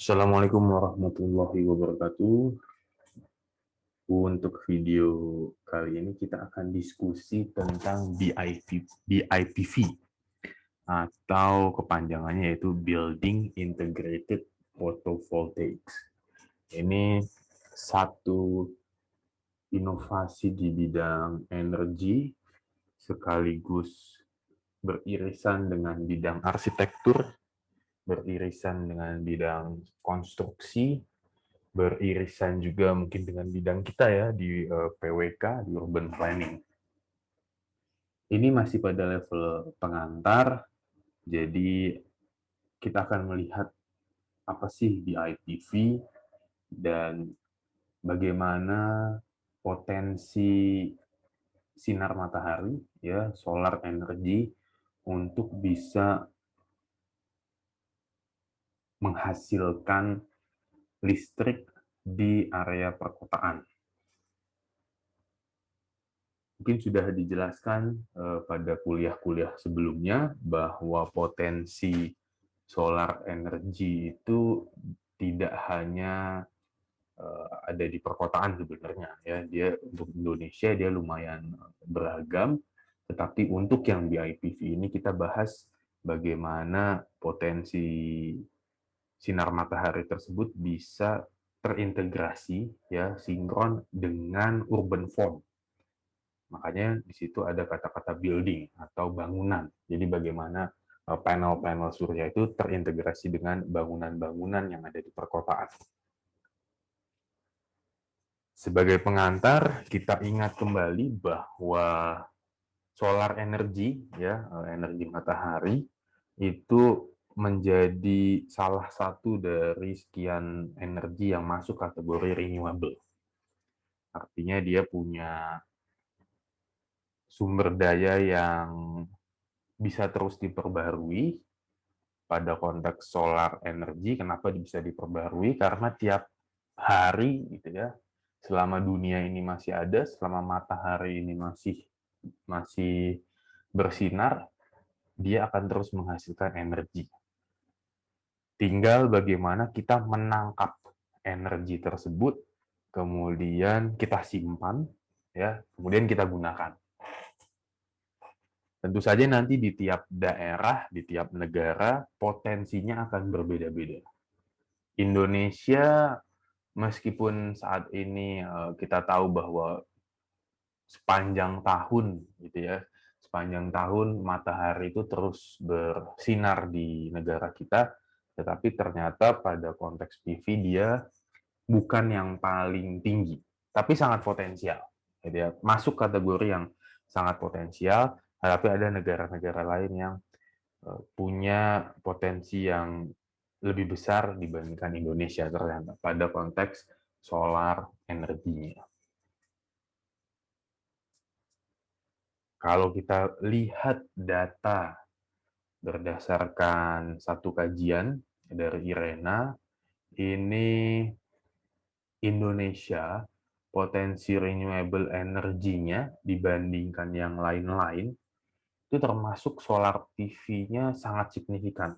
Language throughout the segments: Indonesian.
Assalamualaikum warahmatullahi wabarakatuh. Untuk video kali ini kita akan diskusi tentang BIPV atau kepanjangannya yaitu Building Integrated Photovoltaics. Ini satu inovasi di bidang energi sekaligus beririsan dengan bidang arsitektur, beririsan dengan bidang konstruksi, beririsan juga mungkin dengan bidang kita ya di PWK, di urban planning. Ini masih pada level pengantar, jadi kita akan melihat apa sih di IPV dan bagaimana potensi sinar matahari ya, solar energy untuk bisa menghasilkan listrik di area perkotaan. Mungkin sudah dijelaskan pada kuliah-kuliah sebelumnya bahwa potensi solar energy itu tidak hanya ada di perkotaan sebenarnya ya, dia untuk Indonesia dia lumayan beragam, tetapi untuk yang di IPV ini kita bahas bagaimana potensi sinar matahari tersebut bisa terintegrasi ya, sinkron dengan urban form. Makanya di situ ada kata-kata building atau bangunan. Jadi bagaimana panel-panel surya itu terintegrasi dengan bangunan-bangunan yang ada di perkotaan. Sebagai pengantar, kita ingat kembali bahwa solar energy, ya, energi matahari, itu menjadi salah satu dari sekian energi yang masuk kategori renewable. Artinya dia punya sumber daya yang bisa terus diperbarui. Pada konteks solar energy, kenapa bisa diperbarui? Karena tiap hari gitu ya, selama dunia ini masih ada, selama matahari ini masih bersinar, dia akan terus menghasilkan energi. Tinggal bagaimana kita menangkap energi tersebut, kemudian kita simpan, ya, kemudian kita gunakan. Tentu saja nanti di tiap daerah, di tiap negara, potensinya akan berbeda-beda. Indonesia, meskipun saat ini kita tahu bahwa sepanjang tahun, gitu ya, sepanjang tahun matahari itu terus bersinar di negara kita, tetapi ternyata pada konteks PV dia bukan yang paling tinggi, tapi sangat potensial. Gitu ya. Masuk kategori yang sangat potensial, tapi ada negara-negara lain yang punya potensi yang lebih besar dibandingkan Indonesia ternyata pada konteks solar energinya. Kalau kita lihat data berdasarkan satu kajian dari IRENA, ini Indonesia potensi renewable energinya dibandingkan yang lain-lain itu termasuk solar PV-nya sangat signifikan,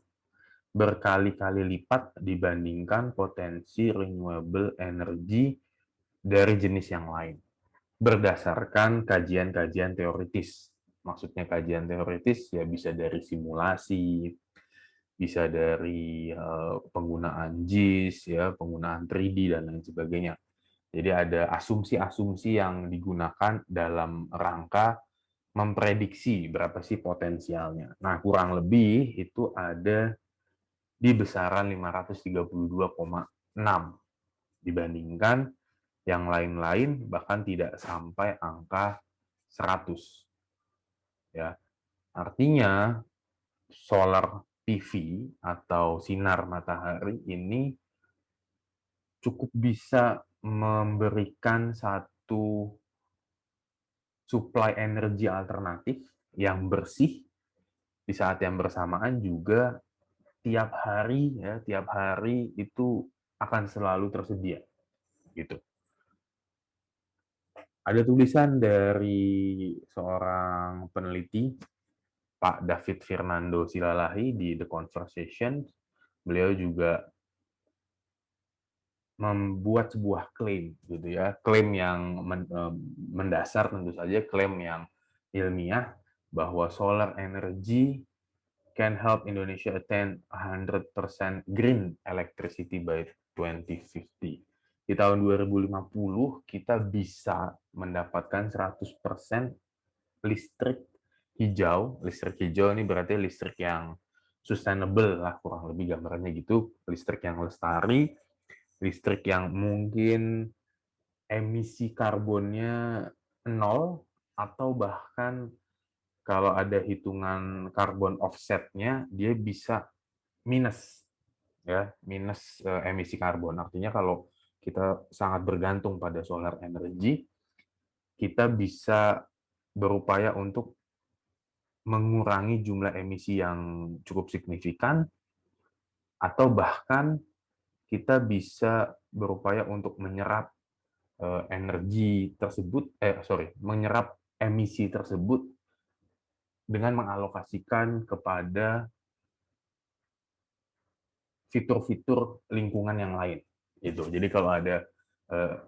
berkali-kali lipat dibandingkan potensi renewable energy dari jenis yang lain berdasarkan kajian-kajian teoritis. Maksudnya kajian teoritis ya bisa dari simulasi, bisa dari penggunaan JIS, ya, penggunaan 3D dan lain sebagainya. Jadi ada asumsi-asumsi yang digunakan dalam rangka memprediksi berapa sih potensialnya. Nah, kurang lebih itu ada di besaran 532,6 dibandingkan yang lain-lain bahkan tidak sampai angka 100. Ya. Artinya solar PV atau sinar matahari ini cukup bisa memberikan satu supply energi alternatif yang bersih di saat yang bersamaan juga tiap hari itu akan selalu tersedia gitu. Ada tulisan dari seorang peneliti, Pak David Fernando Silalahi di The Conversation. Beliau juga membuat sebuah klaim gitu ya, klaim yang mendasar tentu saja, klaim yang ilmiah bahwa solar energy can help Indonesia attain 100% green electricity by 2050. Di tahun 2050 kita bisa mendapatkan 100% listrik hijau. Listrik hijau ini berarti listrik yang sustainable lah, kurang lebih gambarannya gitu, listrik yang lestari, listrik yang mungkin emisi karbonnya nol, atau bahkan kalau ada hitungan karbon offsetnya, dia bisa minus, ya, minus emisi karbon. Artinya kalau kita sangat bergantung pada solar energy, kita bisa berupaya untuk mengurangi jumlah emisi yang cukup signifikan, atau bahkan kita bisa berupaya untuk menyerap energi tersebut, menyerap emisi tersebut dengan mengalokasikan kepada fitur-fitur lingkungan yang lain. Gitu. Jadi kalau ada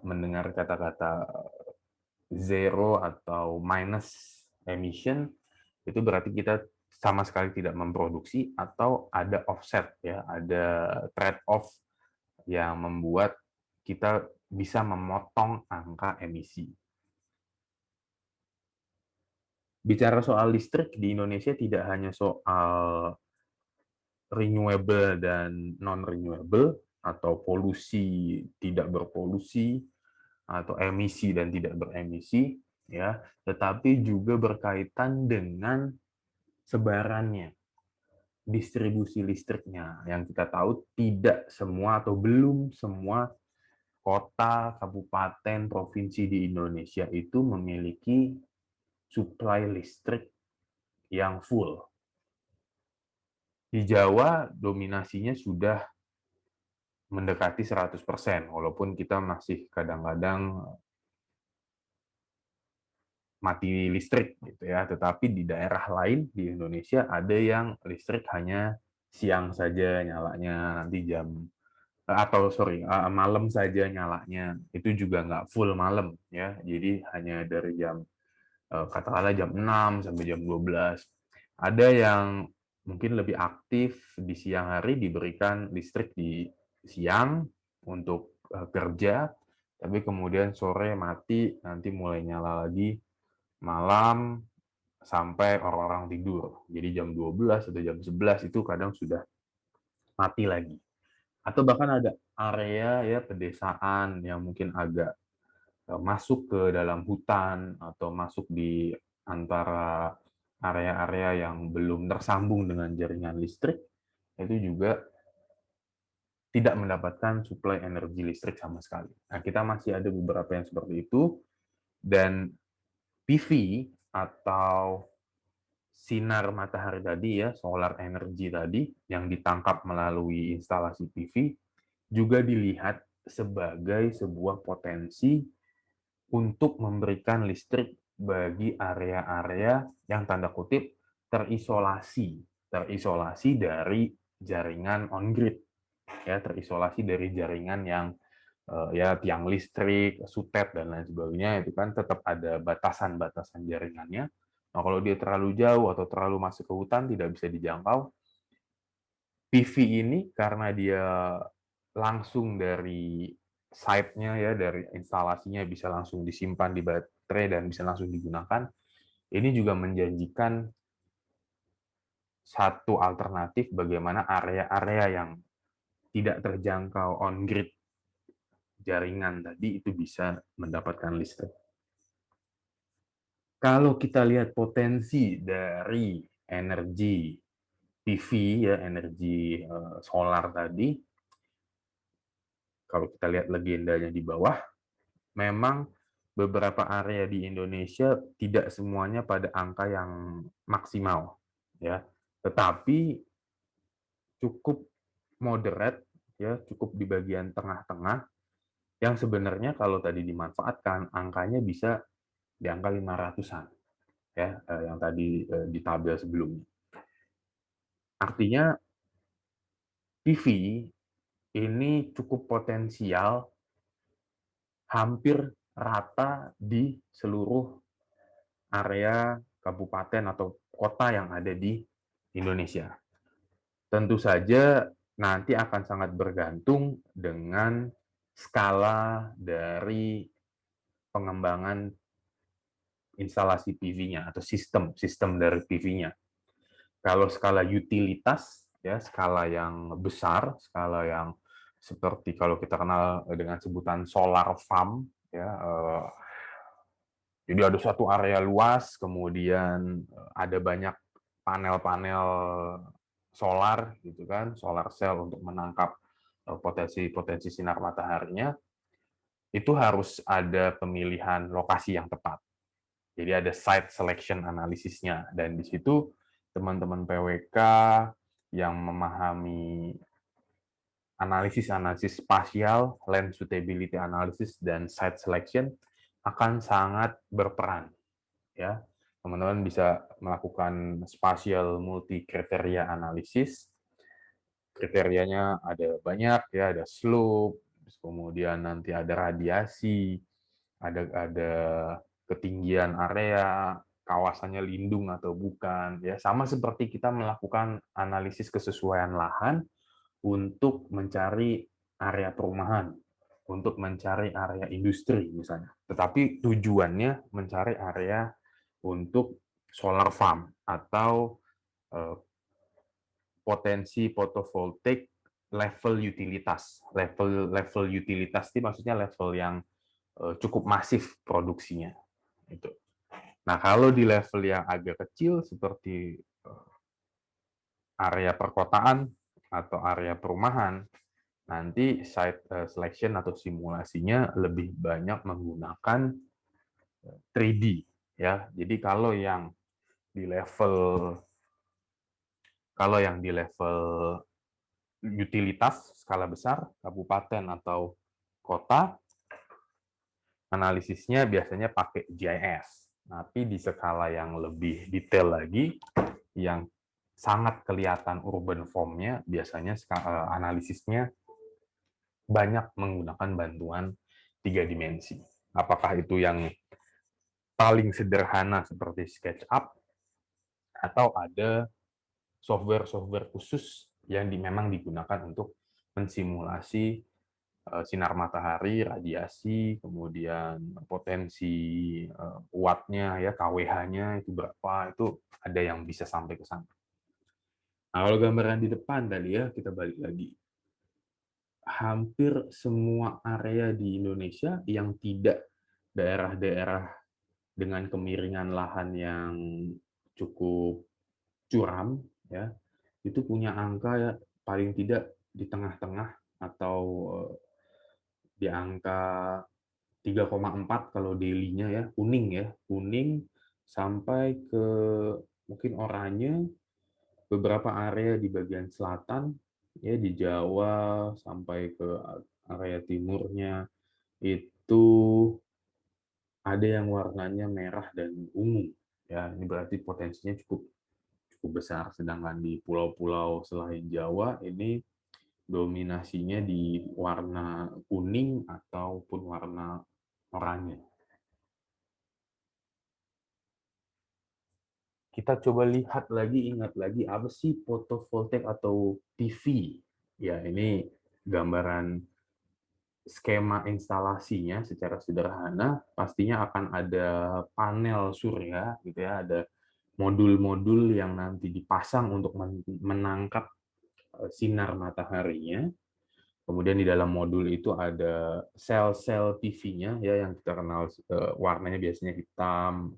mendengar kata-kata zero atau minus emission, itu berarti kita sama sekali tidak memproduksi atau ada offset, ya, ada trade off yang membuat kita bisa memotong angka emisi. Bicara soal listrik di Indonesia tidak hanya soal renewable dan non-renewable, atau polusi tidak berpolusi, atau emisi dan tidak beremisi, ya, tetapi juga berkaitan dengan sebarannya, distribusi listriknya. Yang kita tahu tidak semua atau belum semua kota, kabupaten, provinsi di Indonesia itu memiliki suplai listrik yang full. Di Jawa dominasinya sudah mendekati 100%, walaupun kita masih kadang-kadang mati listrik gitu ya. Tetapi di daerah lain di Indonesia ada yang listrik hanya siang saja nyalanya, nanti malam saja nyalanya. Itu juga nggak full malam ya. Jadi hanya dari jam katakanlah jam 6 sampai jam 12. Ada yang mungkin lebih aktif di siang hari, diberikan listrik di siang untuk kerja, tapi kemudian sore mati, nanti mulai nyala lagi malam sampai orang-orang tidur. Jadi jam 12 atau jam 11 itu kadang sudah mati lagi. Atau bahkan ada area ya pedesaan yang mungkin agak masuk ke dalam hutan atau masuk di antara area-area yang belum tersambung dengan jaringan listrik, itu juga tidak mendapatkan suplai energi listrik sama sekali. Nah, kita masih ada beberapa yang seperti itu, dan PV atau sinar matahari tadi ya, solar energy tadi yang ditangkap melalui instalasi PV juga dilihat sebagai sebuah potensi untuk memberikan listrik bagi area-area yang tanda kutip terisolasi, terisolasi dari jaringan on grid, ya, terisolasi dari jaringan yang ya tiang listrik, sutet dan lain sebagainya, itu kan tetap ada batasan-batasan jaringannya. Nah, kalau dia terlalu jauh atau terlalu masuk ke hutan tidak bisa dijangkau, PV ini karena dia langsung dari site-nya ya, dari instalasinya bisa langsung disimpan di baterai dan bisa langsung digunakan. Ini juga menjanjikan satu alternatif bagaimana area-area yang tidak terjangkau on grid jaringan tadi itu bisa mendapatkan listrik. Kalau kita lihat potensi dari energi PV ya, energi solar tadi, kalau kita lihat legendanya di bawah, memang beberapa area di Indonesia tidak semuanya pada angka yang maksimal, ya, tetapi cukup moderate, ya, cukup di bagian tengah-tengah, yang sebenarnya kalau tadi dimanfaatkan angkanya bisa di angka 500-an, ya, yang tadi di tabel sebelumnya. Artinya PV ini cukup potensial hampir rata di seluruh area kabupaten atau kota yang ada di Indonesia. Tentu saja nanti akan sangat bergantung dengan skala dari pengembangan instalasi PV-nya atau sistem dari PV-nya. Kalau skala utilitas, ya skala yang besar, skala yang seperti kalau kita kenal dengan sebutan solar farm, ya jadi ada suatu area luas, kemudian ada banyak panel-panel solar, gitu kan, solar cell untuk menangkap potensi-potensi sinar mataharinya. Itu harus ada pemilihan lokasi yang tepat. Jadi ada site selection analisisnya, dan di situ teman-teman PWK yang memahami analisis spasial, land suitability analysis, dan site selection akan sangat berperan. Ya, teman-teman bisa melakukan spatial multi kriteria analisis. Kriterianya ada banyak, ya, ada slope, kemudian nanti ada radiasi, ada ketinggian area, kawasannya lindung atau bukan, ya sama seperti kita melakukan analisis kesesuaian lahan untuk mencari area perumahan, untuk mencari area industri misalnya. Tetapi tujuannya mencari area untuk solar farm atau potensi fotovoltaik level utilitas. Level utilitas itu maksudnya level yang cukup masif produksinya. Itu. Nah, kalau di level yang agak kecil seperti area perkotaan atau area perumahan, nanti site selection atau simulasinya lebih banyak menggunakan 3D, ya. Jadi kalau yang di level utilitas skala besar, kabupaten atau kota, analisisnya biasanya pakai GIS. Tapi di skala yang lebih detail lagi, yang sangat kelihatan urban form-nya, biasanya analisisnya banyak menggunakan bantuan 3 dimensi. Apakah itu yang paling sederhana seperti SketchUp, atau ada software-software khusus yang memang digunakan untuk mensimulasi sinar matahari, radiasi, kemudian potensi wattnya, ya KWH-nya itu berapa, itu ada yang bisa sampai ke sana. Nah, kalau gambaran di depan tadi ya, kita balik lagi. Hampir semua area di Indonesia yang tidak daerah-daerah dengan kemiringan lahan yang cukup curam, ya, itu punya angka ya, paling tidak di tengah-tengah atau di angka 3,4 kalau daily-nya, ya, kuning sampai ke mungkin oranye, beberapa area di bagian selatan, ya di Jawa sampai ke area timurnya itu ada yang warnanya merah dan ungu, ya ini berarti potensinya cukup cukup besar. Sedangkan di pulau-pulau selain Jawa ini dominasinya di warna kuning ataupun warna oranye. Kita coba lihat lagi, ingat lagi, apa sih fotovoltaik atau PV? Ya, ini gambaran skema instalasinya secara sederhana. Pastinya akan ada panel surya, gitu ya, ada modul-modul yang nanti dipasang untuk menangkap sinar mataharinya. Kemudian di dalam modul itu ada sel-sel PV-nya, ya, yang kita kenal warnanya biasanya hitam,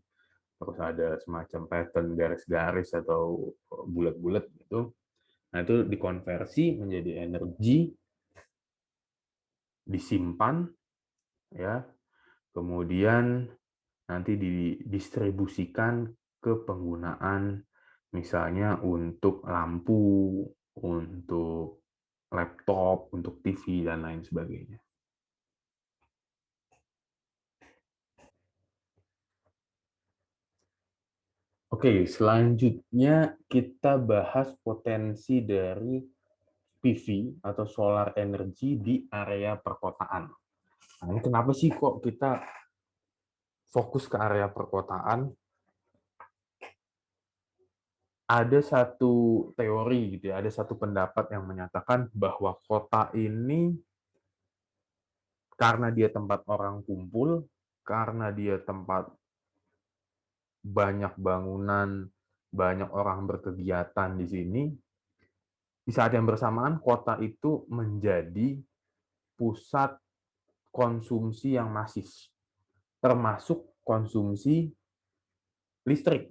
terus ada semacam pattern garis-garis atau bulat-bulat gitu. Nah, itu dikonversi menjadi energi, disimpan, ya, kemudian nanti didistribusikan ke penggunaan misalnya untuk lampu, untuk laptop, untuk TV, dan lain sebagainya. Oke, selanjutnya kita bahas potensi dari PV atau solar energy di area perkotaan. Nah, ini kenapa sih kok kita fokus ke area perkotaan? Ada satu teori gitu ya, ada satu pendapat yang menyatakan bahwa kota ini karena dia tempat orang kumpul, karena dia tempat banyak bangunan, banyak orang berkegiatan di sini, di saat yang bersamaan kota itu menjadi pusat konsumsi yang masif, termasuk konsumsi listrik.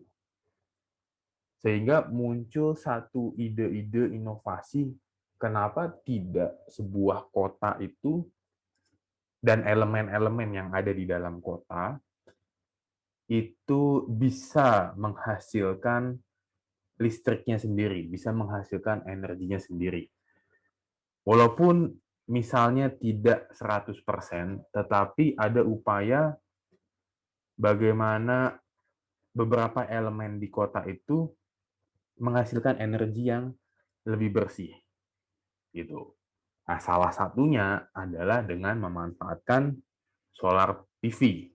Sehingga muncul satu ide-ide inovasi, kenapa tidak sebuah kota itu dan elemen-elemen yang ada di dalam kota itu bisa menghasilkan listriknya sendiri, bisa menghasilkan energinya sendiri. Walaupun misalnya tidak 100%, tetapi ada upaya bagaimana beberapa elemen di kota itu menghasilkan energi yang lebih bersih. Gitu. Nah, salah satunya adalah dengan memanfaatkan solar PV.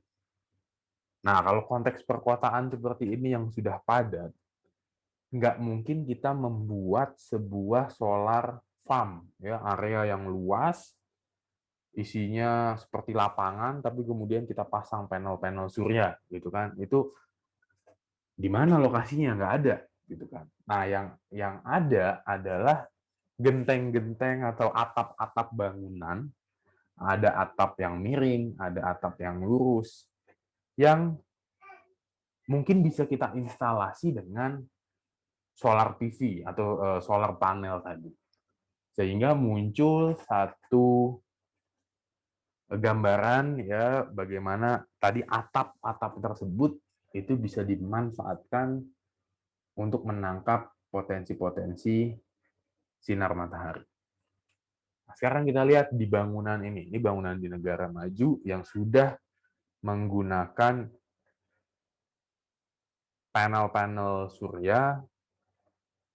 Nah, kalau konteks perkotaan seperti ini yang sudah padat, nggak mungkin kita membuat sebuah solar farm, ya, area yang luas, isinya seperti lapangan, tapi kemudian kita pasang panel-panel surya, gitu kan? Itu di mana lokasinya? Nggak ada, gitu kan? Nah, yang ada adalah genteng-genteng atau atap-atap bangunan, ada atap yang miring, ada atap yang lurus, yang mungkin bisa kita instalasi dengan solar PV atau solar panel tadi. Sehingga muncul satu gambaran ya bagaimana tadi atap-atap tersebut itu bisa dimanfaatkan untuk menangkap potensi-potensi sinar matahari. Nah, sekarang kita lihat di bangunan ini bangunan di negara maju yang sudah menggunakan panel-panel surya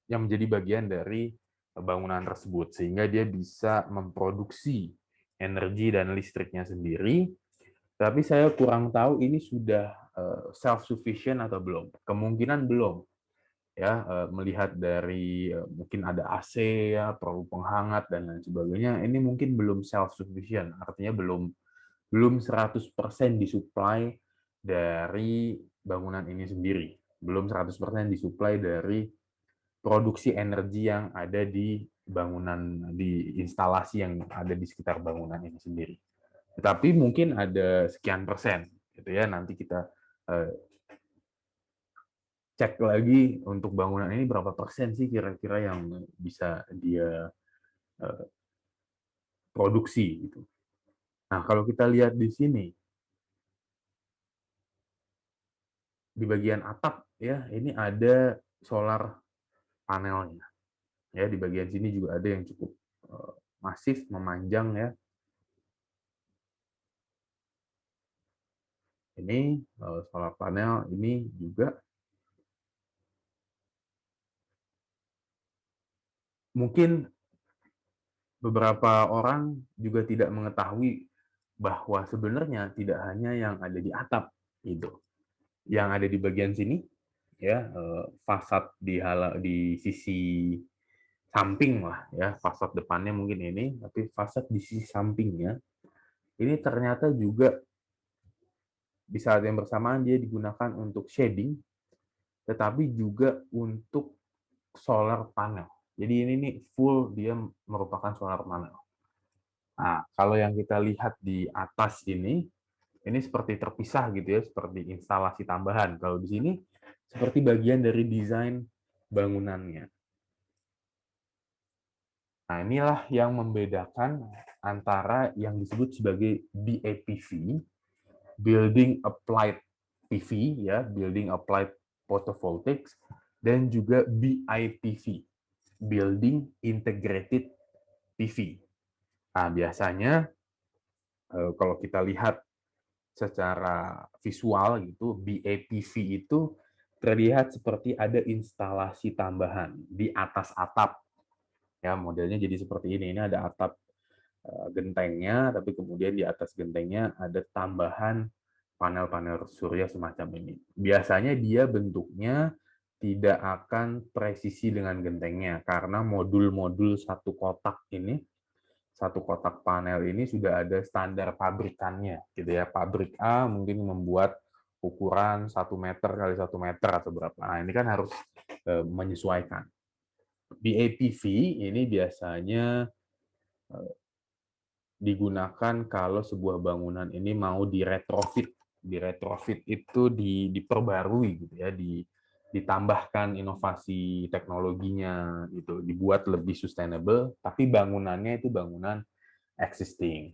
yang menjadi bagian dari bangunan tersebut, sehingga dia bisa memproduksi energi dan listriknya sendiri. Tapi saya kurang tahu ini sudah self-sufficient atau belum. Kemungkinan belum. Ya, melihat dari mungkin ada AC ya, perlu penghangat dan lain sebagainya, ini mungkin belum self-sufficient, artinya belum 100% disuplai dari bangunan ini sendiri. Belum 100% disuplai dari produksi energi yang ada di bangunan, di instalasi yang ada di sekitar bangunan ini sendiri. Tetapi mungkin ada sekian persen, gitu ya. Nanti kita cek lagi untuk bangunan ini berapa persen sih kira-kira yang bisa dia produksi, gitu. Nah, kalau kita lihat di sini, di bagian atap ya, ini ada solar panelnya. Ya, di bagian sini juga ada yang cukup masif, memanjang ya. Ini solar panel ini juga mungkin beberapa orang juga tidak mengetahui bahwa sebenarnya tidak hanya yang ada di atap itu, yang ada di bagian sini ya, fasad di sisi samping lah ya, fasad depannya mungkin ini, tapi fasad di sisi sampingnya ini ternyata juga di saat yang bersamaan dia digunakan untuk shading, tetapi juga untuk solar panel. Jadi ini nih full dia merupakan solar panel. Nah, kalau yang kita lihat di atas ini seperti terpisah gitu ya, seperti instalasi tambahan. Kalau di sini seperti bagian dari desain bangunannya. Nah, inilah yang membedakan antara yang disebut sebagai BAPV, Building Applied PV ya, Building Applied Photovoltaics, dan juga BIPV, Building Integrated PV. Nah, biasanya kalau kita lihat secara visual gitu, BAPV itu terlihat seperti ada instalasi tambahan di atas atap. Ya, modelnya jadi seperti ini. Ini ada atap gentengnya, tapi kemudian di atas gentengnya ada tambahan panel-panel surya semacam ini. Biasanya dia bentuknya tidak akan presisi dengan gentengnya karena modul-modul satu kotak panel ini sudah ada standar pabrikannya, gitu ya. Pabrik A mungkin membuat ukuran 1 meter kali 1 meter atau berapa. Nah, ini kan harus menyesuaikan. BAPV ini biasanya digunakan kalau sebuah bangunan ini mau diretrofit. Diretrofit itu diperbarui gitu ya, ditambahkan inovasi teknologinya gitu, dibuat lebih sustainable, tapi bangunannya itu bangunan existing.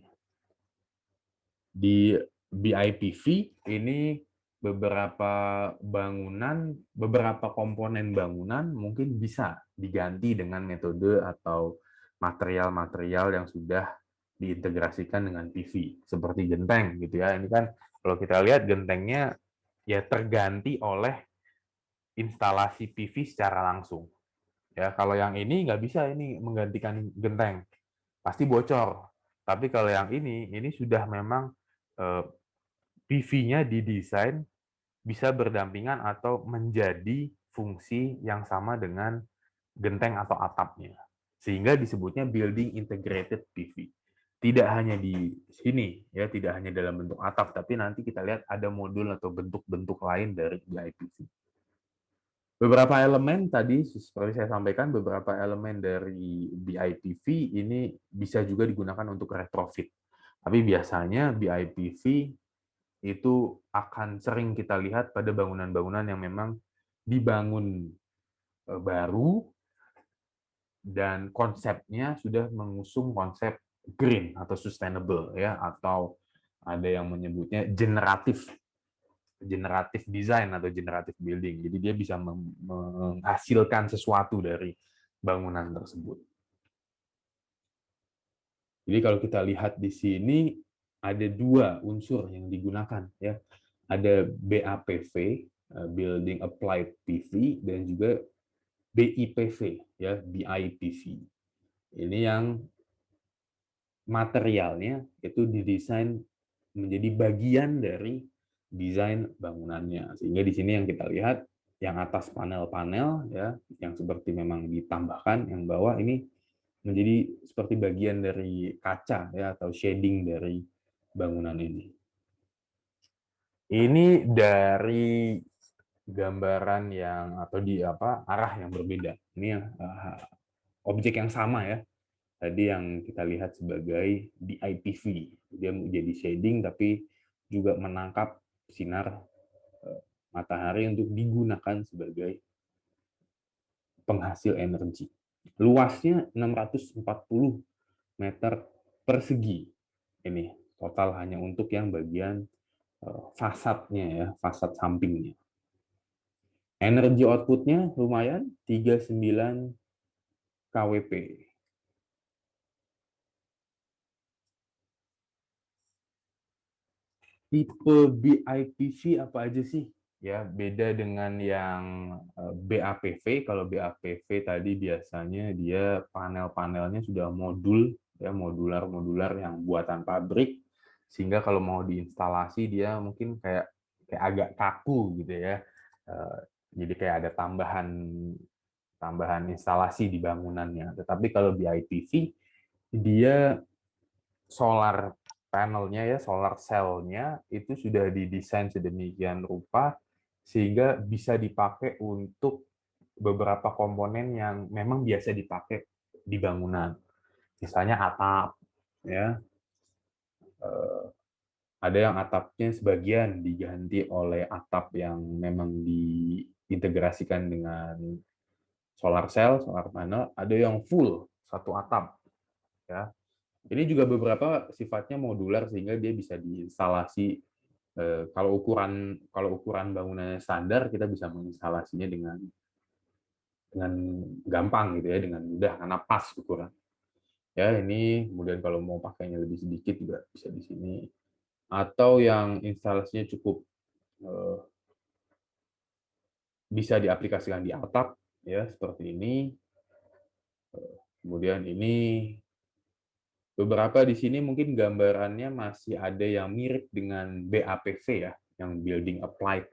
Di BIPV ini beberapa komponen bangunan mungkin bisa diganti dengan metode atau material-material yang sudah diintegrasikan dengan PV, seperti genteng gitu ya. Ini kan kalau kita lihat gentengnya ya terganti oleh instalasi PV secara langsung. Ya, kalau yang ini nggak bisa ini menggantikan genteng, pasti bocor. Tapi kalau yang ini sudah memang PV-nya didesain bisa berdampingan atau menjadi fungsi yang sama dengan genteng atau atapnya. Sehingga disebutnya building integrated PV. Tidak hanya di sini, ya, tidak hanya dalam bentuk atap, tapi nanti kita lihat ada modul atau bentuk-bentuk lain dari BIPV. Beberapa elemen tadi, seperti saya sampaikan, beberapa elemen dari BIPV ini bisa juga digunakan untuk retrofit. Tapi biasanya BIPV itu akan sering kita lihat pada bangunan-bangunan yang memang dibangun baru dan konsepnya sudah mengusung konsep green atau sustainable ya, atau ada yang menyebutnya generatif design atau generatif building. Jadi dia bisa menghasilkan sesuatu dari bangunan tersebut. Jadi kalau kita lihat di sini ada dua unsur yang digunakan ya. Ada BAPV, Building Applied PV, dan juga BIPV ya, BIPV. Ini yang materialnya itu didesain menjadi bagian dari desain bangunannya. Sehingga di sini yang kita lihat yang atas panel-panel ya, yang seperti memang ditambahkan, yang bawah ini menjadi seperti bagian dari kaca ya, atau shading dari bangunan ini. Ini dari gambaran yang atau di arah yang berbeda. Ini yang objek yang sama ya. Tadi yang kita lihat sebagai DIPV, dia menjadi shading tapi juga menangkap sinar matahari untuk digunakan sebagai penghasil energi. Luasnya 640 meter persegi. Ini total hanya untuk yang bagian fasadnya ya, fasad sampingnya. Energi output-nya lumayan 39 kWp. Tipe BIPV apa aja sih? Ya, beda dengan yang BAPV. Kalau BAPV tadi biasanya dia panel-panelnya sudah modul, ya, modular yang buatan pabrik, sehingga kalau mau diinstalasi dia mungkin kayak agak kaku gitu ya. Jadi kayak ada tambahan instalasi di bangunannya. Tetapi kalau BIPV dia solar panelnya ya, solar cell-nya itu sudah didesain sedemikian rupa sehingga bisa dipakai untuk beberapa komponen yang memang biasa dipakai di bangunan. Misalnya atap, ya. Ada yang atapnya sebagian diganti oleh atap yang memang diintegrasikan dengan solar cell, solar panel. Ada yang full satu atap, ya. Ini juga beberapa sifatnya modular sehingga dia bisa diinstalasi. Kalau ukuran bangunannya standar, kita bisa menginstalasinya dengan gampang gitu ya, dengan mudah karena pas ukuran. Ya, ini kemudian kalau mau pakainya lebih sedikit juga bisa di sini. Atau yang instalasinya cukup bisa diaplikasikan di atap ya, seperti ini. Kemudian ini beberapa di sini mungkin gambarannya masih ada yang mirip dengan BAPV ya, yang Building Applied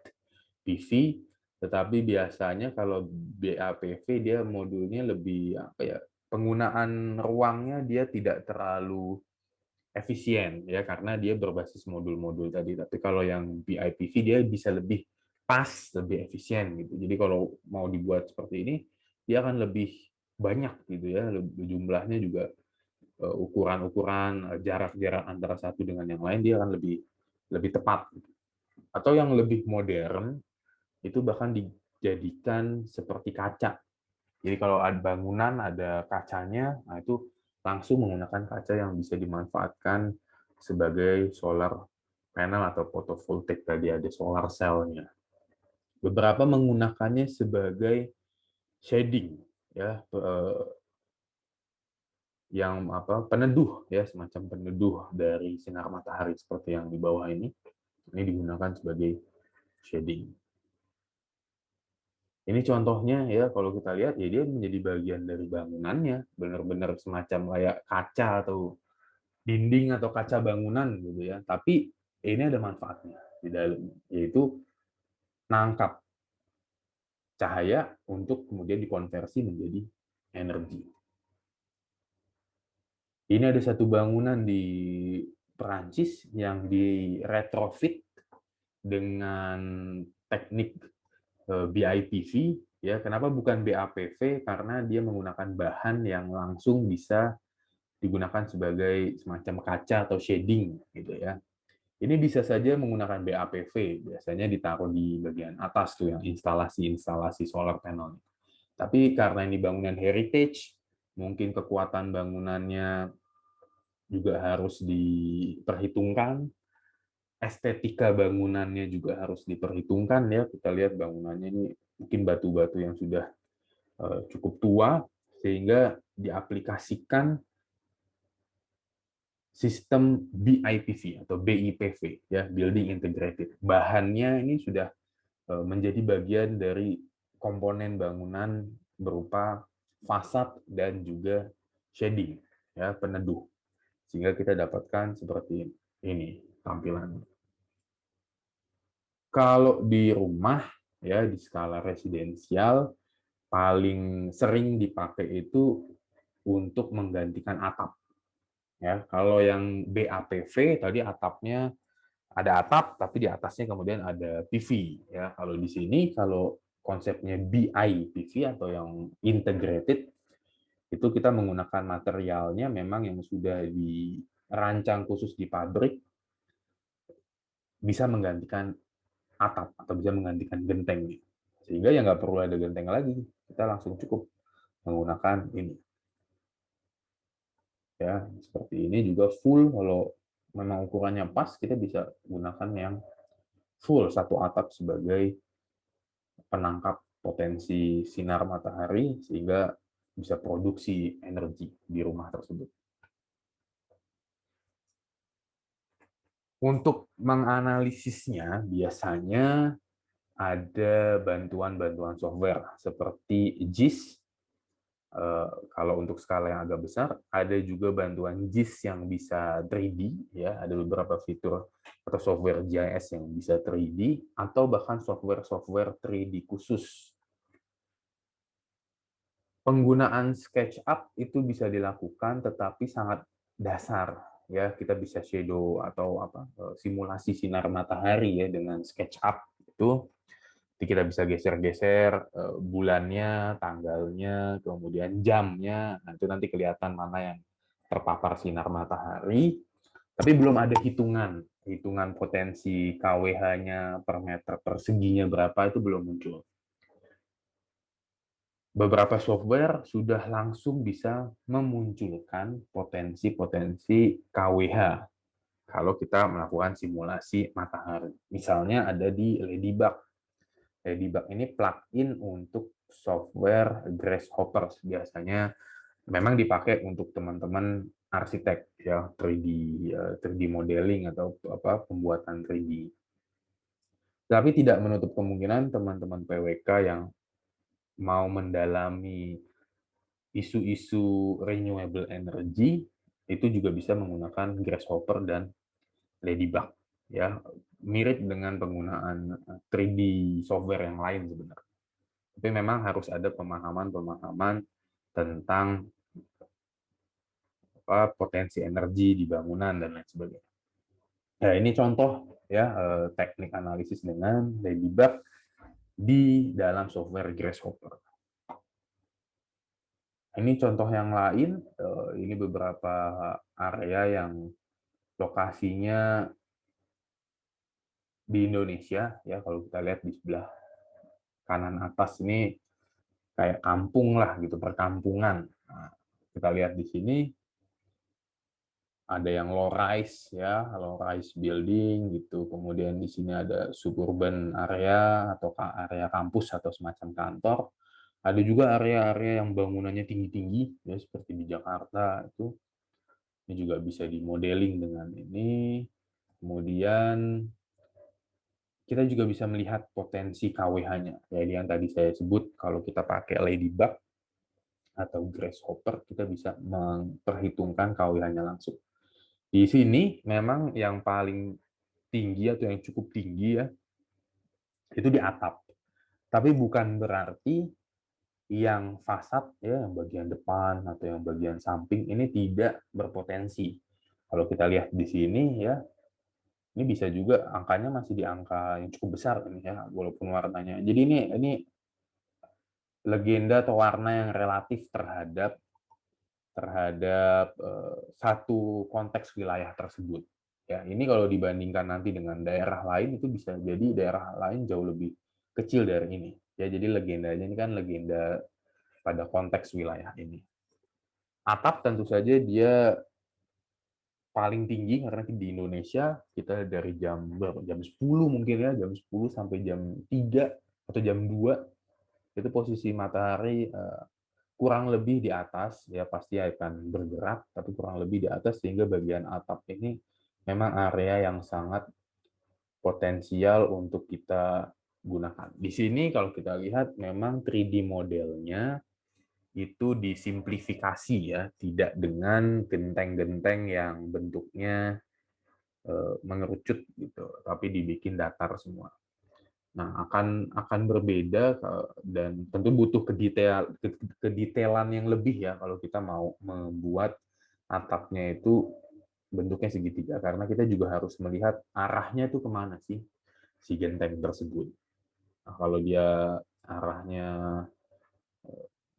PV, tetapi biasanya kalau BAPV dia modulnya lebih apa ya, penggunaan ruangnya dia tidak terlalu efisien ya karena dia berbasis modul-modul tadi. Tapi kalau yang BIPV dia bisa lebih pas, lebih efisien gitu. Jadi kalau mau dibuat seperti ini, dia akan lebih banyak gitu ya, jumlahnya juga ukuran-ukuran jarak-jarak antara satu dengan yang lain dia akan lebih lebih tepat. Atau yang lebih modern itu bahkan dijadikan seperti kaca. Jadi kalau ada bangunan ada kacanya, nah itu langsung menggunakan kaca yang bisa dimanfaatkan sebagai solar panel atau photovoltaik tadi ada solar cell-nya. Beberapa menggunakannya sebagai shading ya yang apa peneduh ya semacam peneduh dari sinar matahari seperti yang di bawah ini digunakan sebagai shading. Ini contohnya ya kalau kita lihat ya dia menjadi bagian dari bangunannya benar-benar semacam kayak kaca atau dinding atau kaca bangunan gitu ya. Tapi ini ada manfaatnya di dalam yaitu nangkap cahaya untuk kemudian dikonversi menjadi energi. Ini ada satu bangunan di Perancis yang di retrofit dengan teknik BIPV ya. Kenapa bukan BAPV? Karena dia menggunakan bahan yang langsung bisa digunakan sebagai semacam kaca atau shading gitu ya. Ini bisa saja menggunakan BAPV, biasanya ditaruh di bagian atas tuh yang instalasi-instalasi solar panel. Tapi karena ini bangunan heritage, mungkin kekuatan bangunannya juga harus diperhitungkan, estetika bangunannya juga harus diperhitungkan ya. Kita lihat bangunannya ini mungkin batu-batu yang sudah cukup tua sehingga diaplikasikan sistem BIPV atau BIPV ya, Building Integrated. Bahannya ini sudah menjadi bagian dari komponen bangunan berupa fasad dan juga shading ya, peneduh. Sehingga kita dapatkan seperti ini tampilannya. Kalau di rumah ya di skala residensial paling sering dipakai itu untuk menggantikan atap. Ya, kalau yang BAPV tadi atapnya ada atap tapi di atasnya kemudian ada PV ya. Kalau di sini kalau konsepnya BIPV atau yang integrated itu kita menggunakan materialnya memang yang sudah dirancang khusus di pabrik bisa menggantikan atap atau bisa menggantikan genteng sehingga ya nggak perlu ada genteng lagi kita langsung cukup menggunakan ini ya seperti ini juga full kalau memang ukurannya pas kita bisa gunakan yang full satu atap sebagai penangkap potensi sinar matahari sehingga bisa produksi energi di rumah tersebut. Untuk menganalisisnya biasanya ada bantuan-bantuan software seperti JIS. Kalau untuk skala yang agak besar, ada juga bantuan JIS yang bisa 3D, ya, ada beberapa fitur atau software GIS yang bisa 3D, atau bahkan software-software 3D khusus. Penggunaan SketchUp itu bisa dilakukan, tetapi sangat dasar. Ya, kita bisa shadow atau apa simulasi sinar matahari ya dengan SketchUp itu. Jadi kita bisa geser-geser bulannya, tanggalnya, kemudian jamnya. Nah, itu nanti kelihatan mana yang terpapar sinar matahari. Tapi belum ada hitungan potensi KWH-nya per meter perseginya berapa itu belum muncul. Beberapa software sudah langsung bisa memunculkan potensi-potensi KWH kalau kita melakukan simulasi matahari. Misalnya ada di Ladybug. Ladybug ini plugin untuk software Grasshopper. Biasanya memang dipakai untuk teman-teman arsitek ya 3D modeling atau apa pembuatan 3D. Tapi tidak menutup kemungkinan teman-teman PWK yang mau mendalami isu-isu renewable energy itu juga bisa menggunakan Grasshopper dan Ladybug, ya, mirip dengan penggunaan 3D software yang lain sebenarnya. Tapi memang harus ada pemahaman-pemahaman tentang potensi energi di bangunan dan lain sebagainya. Ya, ini contoh ya teknik analisis dengan Ladybug di dalam software Grasshopper. Ini contoh yang lain, ini beberapa area yang lokasinya di Indonesia, ya kalau kita lihat di sebelah kanan atas ini kayak kampung lah gitu, perkampungan. Nah, kita lihat di sini ada yang low rise ya, low rise building gitu. Kemudian di sini ada suburban area atau area kampus atau semacam kantor. Ada juga area-area yang bangunannya tinggi-tinggi ya seperti di Jakarta itu. Ini juga bisa dimodeling dengan ini. Kemudian kita juga bisa melihat potensi KWH-nya. Jadi yang tadi saya sebut kalau kita pakai Ladybug atau Grasshopper kita bisa memperhitungkan KWH-nya langsung. Di sini memang yang paling tinggi atau yang cukup tinggi ya itu di atap. Tapi bukan berarti yang fasad ya yang bagian depan atau yang bagian samping ini tidak berpotensi. Kalau kita lihat di sini ya ini bisa juga angkanya masih di angka yang cukup besar ini ya walaupun warnanya. Jadi ini legenda atau warna yang relatif terhadap satu konteks wilayah tersebut. Ya, ini kalau dibandingkan nanti dengan daerah lain itu bisa jadi daerah lain jauh lebih kecil dari ini. Ya, jadi legendanya ini kan legenda pada konteks wilayah ini. Atap tentu saja dia paling tinggi karena di Indonesia kita dari jam 10 mungkin ya, jam 10 sampai jam 3 atau jam 2 itu posisi matahari kurang lebih di atas, ya pasti akan bergerak, tapi kurang lebih di atas, sehingga bagian atap ini memang area yang sangat potensial untuk kita gunakan. Di sini kalau kita lihat memang 3D modelnya itu disimplifikasi ya, tidak dengan genteng-genteng yang bentuknya mengerucut gitu, tapi dibikin datar semua. Nah, akan berbeda dan tentu butuh kedetailan yang lebih ya kalau kita mau membuat atapnya itu bentuknya segitiga karena kita juga harus melihat arahnya itu kemana sih si genteng tersebut. Nah, kalau dia arahnya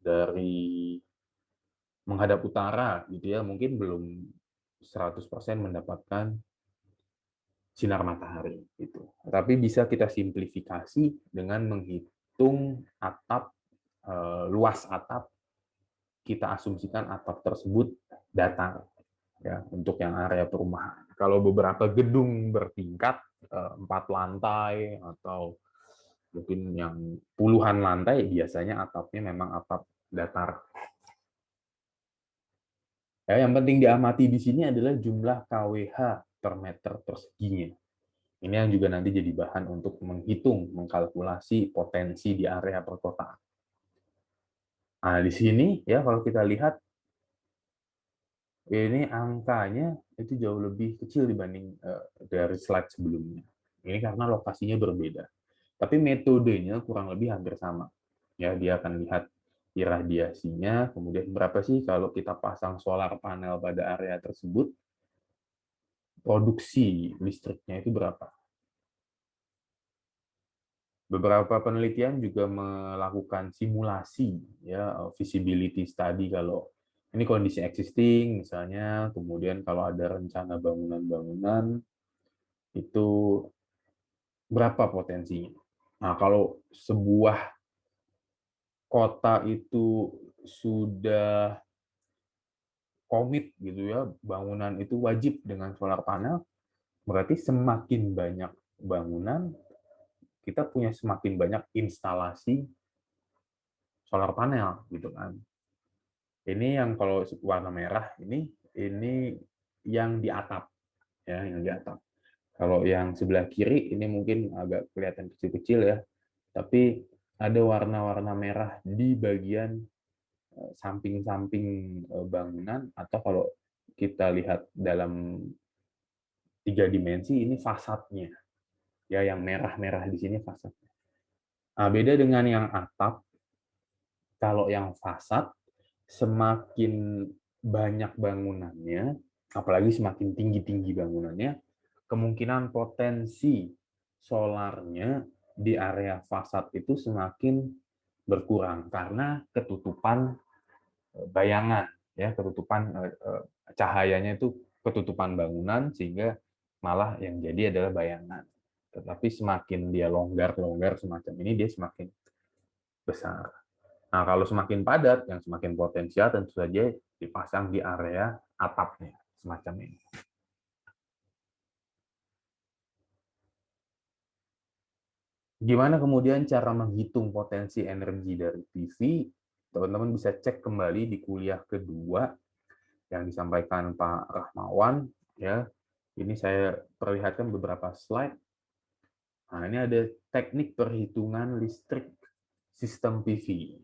dari menghadap utara gitu ya, mungkin belum 100% mendapatkan sinar matahari gitu. Tapi bisa kita simplifikasi dengan menghitung atap luas atap, kita asumsikan atap tersebut datar ya untuk yang area perumahan. Kalau beberapa gedung bertingkat 4 lantai atau mungkin yang puluhan lantai biasanya atapnya memang atap datar. Ya, yang penting diamati di sini adalah jumlah KWH per meter perseginya. Ini yang juga nanti jadi bahan untuk menghitung, mengkalkulasi potensi di area perkotaan. Nah, di sini ya kalau kita lihat ini angkanya itu jauh lebih kecil dibanding dari slide sebelumnya. Ini karena lokasinya berbeda. Tapi metodenya kurang lebih hampir sama. Ya, dia akan lihat iradiasinya, kemudian berapa sih kalau kita pasang solar panel pada area tersebut, produksi listriknya itu berapa. Beberapa penelitian juga melakukan simulasi ya feasibility study kalau ini kondisi existing misalnya, kemudian kalau ada rencana bangunan-bangunan itu berapa potensinya. Nah, kalau sebuah kota itu sudah komit gitu ya, bangunan itu wajib dengan solar panel, berarti semakin banyak bangunan, kita punya semakin banyak instalasi solar panel gitu kan. Ini yang kalau warna merah ini yang di atap ya, yang di atap. Kalau yang sebelah kiri ini mungkin agak kelihatan kecil-kecil ya, tapi ada warna-warna merah di bagian samping-samping bangunan, atau kalau kita lihat dalam 3 dimensi ini fasadnya. Ya, yang merah-merah di sini fasadnya. Nah, beda dengan yang atap, kalau yang fasad semakin banyak bangunannya, apalagi semakin tinggi-tinggi bangunannya, kemungkinan potensi solarnya di area fasad itu semakin berkurang karena ketutupan bayangan, ya, ketutupan cahayanya itu ketutupan bangunan, sehingga malah yang jadi adalah bayangan. Tetapi semakin dia longgar semacam ini, dia semakin besar. Nah, kalau semakin padat, yang semakin potensial tentu saja dipasang di area atapnya, semacam ini. Gimana kemudian cara menghitung potensi energi dari PV? Teman-teman bisa cek kembali di kuliah kedua yang disampaikan Pak Rahmawan. Ya, ini saya perlihatkan beberapa slide. Nah, ini ada teknik perhitungan listrik sistem PV.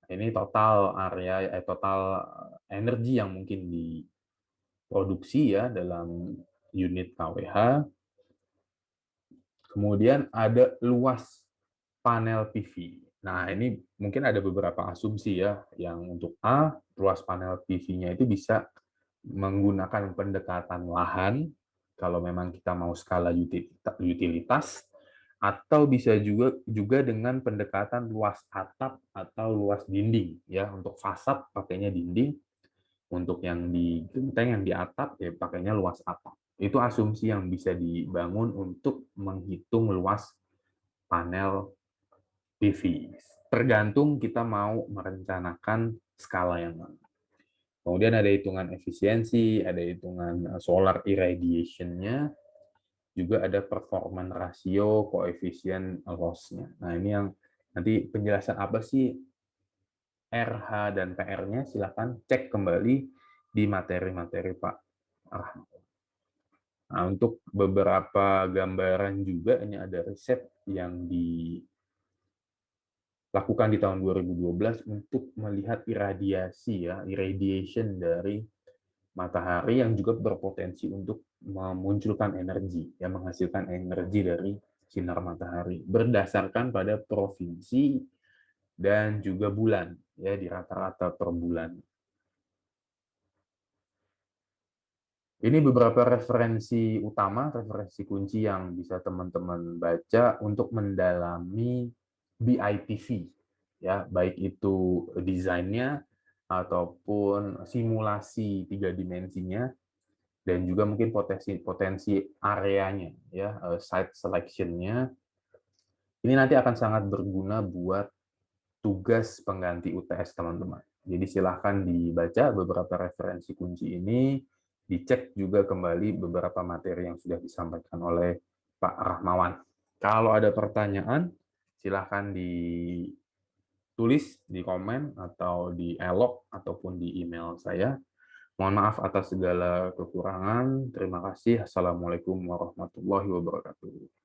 Ini total area, total energi yang mungkin diproduksi ya dalam unit kWh. Kemudian ada luas panel PV. Nah, ini mungkin ada beberapa asumsi ya, yang untuk A, luas panel PV-nya itu bisa menggunakan pendekatan lahan, kalau memang kita mau skala utilitas, atau bisa juga dengan pendekatan luas atap atau luas dinding. Ya, untuk fasad pakainya dinding, untuk yang di genteng, yang di atap, ya pakainya luas atap. Itu asumsi yang bisa dibangun untuk menghitung luas panel PV. Tergantung kita mau merencanakan skala yang mana. Kemudian ada hitungan efisiensi, ada hitungan solar irradiation-nya, juga ada performance ratio, koefisien loss-nya. Nah, ini yang nanti penjelasan apa sih RH dan PR-nya, silakan cek kembali di materi-materi Pak Rahmat. Nah, untuk beberapa gambaran juga, ini ada riset yang dilakukan di tahun 2012 untuk melihat iradiasi, ya, irradiation dari matahari yang juga berpotensi untuk memunculkan energi, yang menghasilkan energi dari sinar matahari berdasarkan pada provinsi dan juga bulan, ya, di rata-rata per bulan. Ini beberapa referensi utama, referensi kunci yang bisa teman-teman baca untuk mendalami BIPV, ya, baik itu desainnya ataupun simulasi 3 dimensinya, dan juga mungkin potensi areanya, ya, site selection-nya. Ini nanti akan sangat berguna buat tugas pengganti UTS teman-teman. Jadi silahkan dibaca beberapa referensi kunci ini, dicek juga kembali beberapa materi yang sudah disampaikan oleh Pak Rahmawan. Kalau ada pertanyaan, silahkan ditulis di komen atau di elok ataupun di email saya. Mohon maaf atas segala kekurangan. Terima kasih. Assalamualaikum warahmatullahi wabarakatuh.